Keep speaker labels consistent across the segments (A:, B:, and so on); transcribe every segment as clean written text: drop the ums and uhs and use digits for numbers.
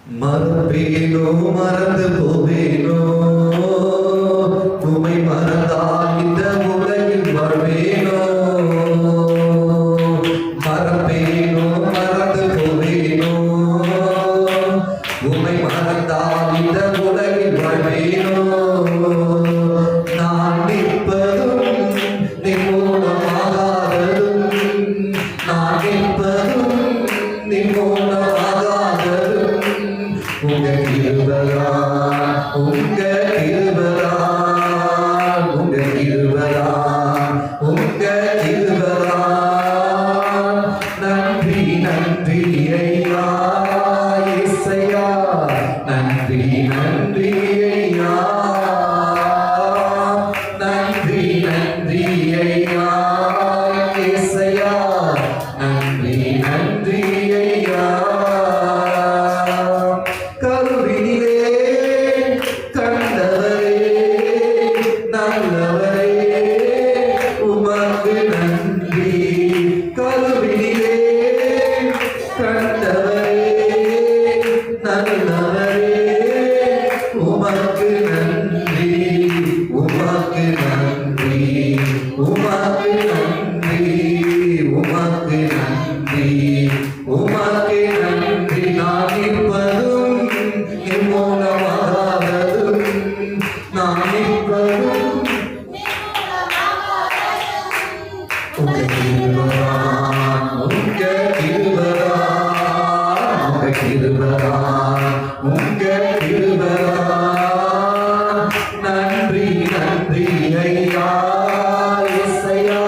A: மறப்பேனோ மறந்து போவேனோ உமை மறந்தால் இந்த உலகில் வாழ்வேனோ மறப்பேனோ மறந்து போவேனோ உமை மறந்தால் இந்த உலகில் வாழ்வேனோ நான் நிற்பதும் நிமூலமாகாததும் நான் நிற்பதும் நிமூலமாகாததும் உங்க கிருபையா உங்க கிருபையா உங்க கிருபையா உங்க கிருபையா நன்றி நன்றி ஐயா இயேசையா நன்றி நன்றி ஐயா நன்றி நன்றி ஐயா இயேசையா நன்றி நன்றி ஐயா உமக்கு நன்றி உமக்கு நன்றி உமக்கு நன்றி உமக்கு நன்றி உமக்கு நன்றி நான் இருப்பதும் நிமூலமாகாததும் நான் இருப்பதும் உங்க கிருபைதான் உங்க கிருபைதான் உங்க கிருபைதான் உங்க கிருபைதான் நன்றி நன்றி ஐயா இயேசையா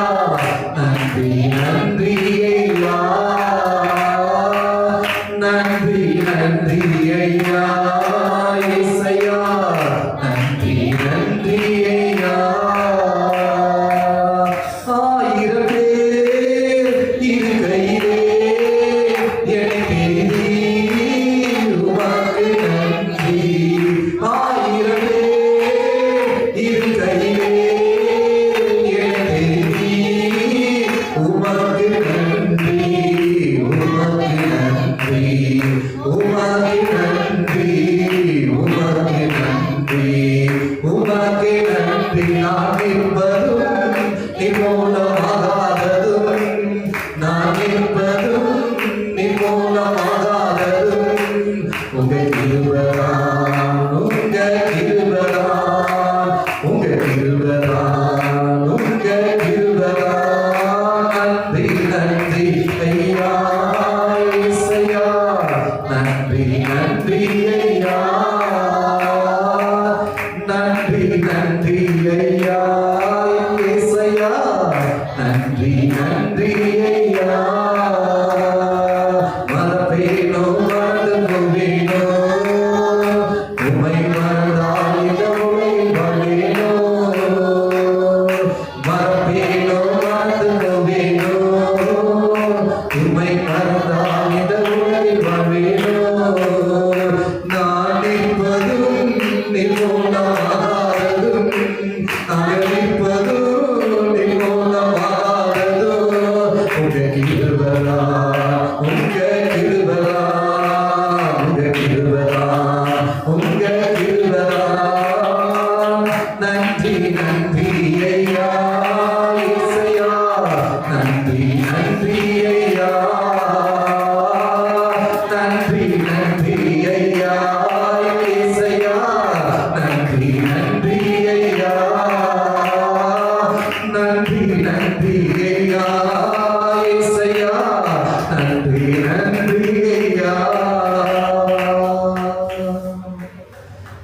A: நன்றி நன்றி ஐயா நன்றி நன்றி ஐயா இயேசையா நன்றி நன்றி ஐயா ஆயிரம் பேர் இருக்கையிலே எனக்கு உமக்கு நன்றி ஆயிரம் பேர் இருக்கையிலே எனக்கு உமக்கு நன்றி உமக்கு நன்றி உமக்கு நன்றி உமக்கு நன்றி உமக்கு நன்றி நான் இருப்பதும் நிமூலமாகாததும் நான் இருப்பதும் நிமூலமாகாததும் உங்க கிருபைதான் உங்க கிருபைதான் உங்க கிருபைதான் உங்க கிருபைதான் நன்றி நன்றி ஐயா இயேசையா நன்றி நன்றி ஐயா நன்றி நன்றி ஐயா இயேசையா நன்றி நன்றி ஐயா மறப்பேனோ மறந்து போவேனோ உமை மறந்தால் இந்த உலகில் வாழ்வேனோ மறப்பேனோ மறந்து போவேனோ உமை மறந்தால் இந்த உலகில் வாழ்வேனோ நான் நிற்பதும் நிமூலமாகாததும் நான் நிற்பதும் நிமூலமாகாததும் உங்க கிருபையா உங்க கிருபையா உங்க கிருபையா உங்க கிருபையா நன்றி நன்றி ஐயா இயேசையா நன்றி நன்றி ஐயா நன்றி நன்றி ஐயா இயேசையா நன்றி நன்றி ஐயா நன்றி நன்றி ஐயா இயேசையா நன்றி நன்றி ஐயா.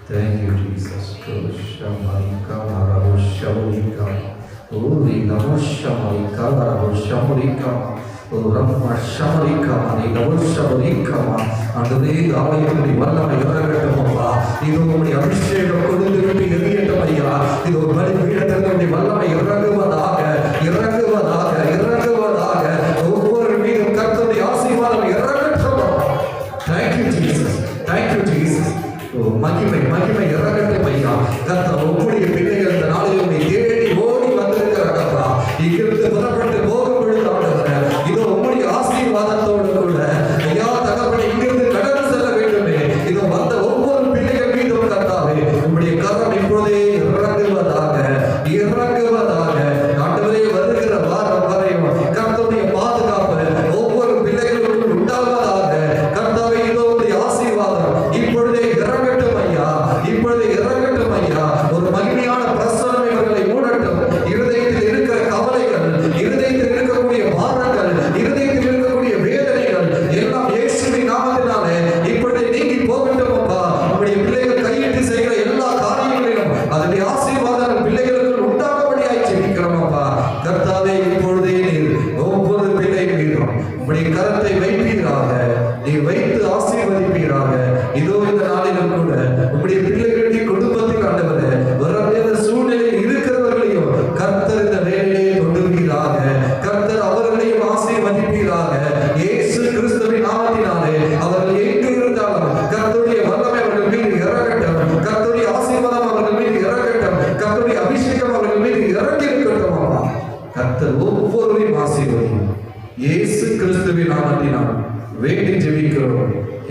A: Thank you, Jesus. Shamarika, Shamarika, Uri Namo Shamarika, Shamarika, Rama Shamarika, Namo Shamarika. ஆண்டவரே ஆலயத்திலே வல்லமை இறங்கட்டும்ப்பா. இது உம்முடைய அபிஷேகம் கொடுத்து எரியட்டும் ஐயா. இது ஒரு பலிபீடத்தினுடைய வல்லமை இறங்குவதாக இறங்குவதாக இறங்குவதாக ஒவ்வொரு மீதும் கர்த்தருடைய ஆசீர்வாதம் இறங்கட்டும். Thank you, Jesus. Thank you, Jesus. மகிமை மகிமை இறங்கட்டும் ஐயா. கர்த்தர் உம்முடைய பிள்ளைகள் இந்த நாளில் உம்மை தேடி ஓடி வந்திருக்கிறார்களா? இங்கிருந்து புறப்பட்டு போகும் பொழுது ஆண்டவரே இதோ உம்முடைய ஆசீர்வாதத்தோடு கூட ஐயா தகப்பனே இங்கிருந்து கடந்து செல்ல வேண்டுமே.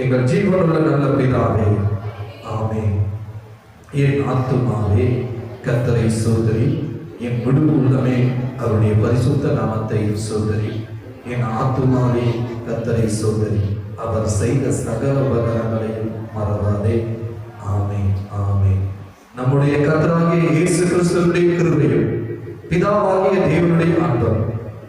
A: எங்கள் ஜீவனுள்ள நல்ல பிதாவே, ஆமென். என் ஆத்துமாவே கர்த்தரை சோதரி, என் முழு உள்ளமே அவருடைய பரிசுத்த நாமத்தை சோதரி. என் ஆத்துமாவே கர்த்தரை சோதரி, அவர் செய்த சகல உபகாரங்களையும் மறவாதே. ஆமென், ஆமென். நம்முடைய கர்த்தராகிய இயேசு கிறிஸ்துவின் கிருபையும் பிதாவாகிய தேவனுடைய அன்பும்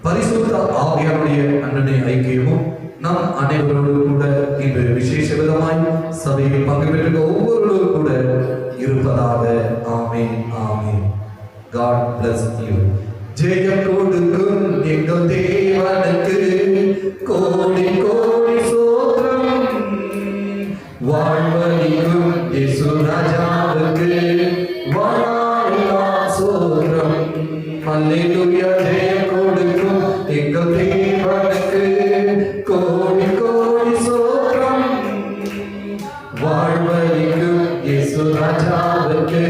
A: பரிசுத்த ஆவியாருடைய அன்பின் ஐக்கியமும் நம் அனைவரோடு கூட இன்று விசேஷ விதமாய் சபையில் பங்கு பெற்ற ஒவ்வொருவரோடு கூட இருப்பதாக. ஆமென், ஆமென். God bless you. ஜெயம் கொடுக்கும் எங்கள் தேவனுக்கு கோடி கோடி ஸ்தோத்திரம். வாழ்வளிக்கும் இயேசு ராஜாவுக்கு வாழா ஸ்தோத்திரம். அல்லேலூயா. ஜெயம் கொடுக்கும் எங்கள் தேவனுக்கு கோடி கோடி ஸ்தோத்திரம். வாழ்வளிக்கும் இயேசு ராஜாவுக்கு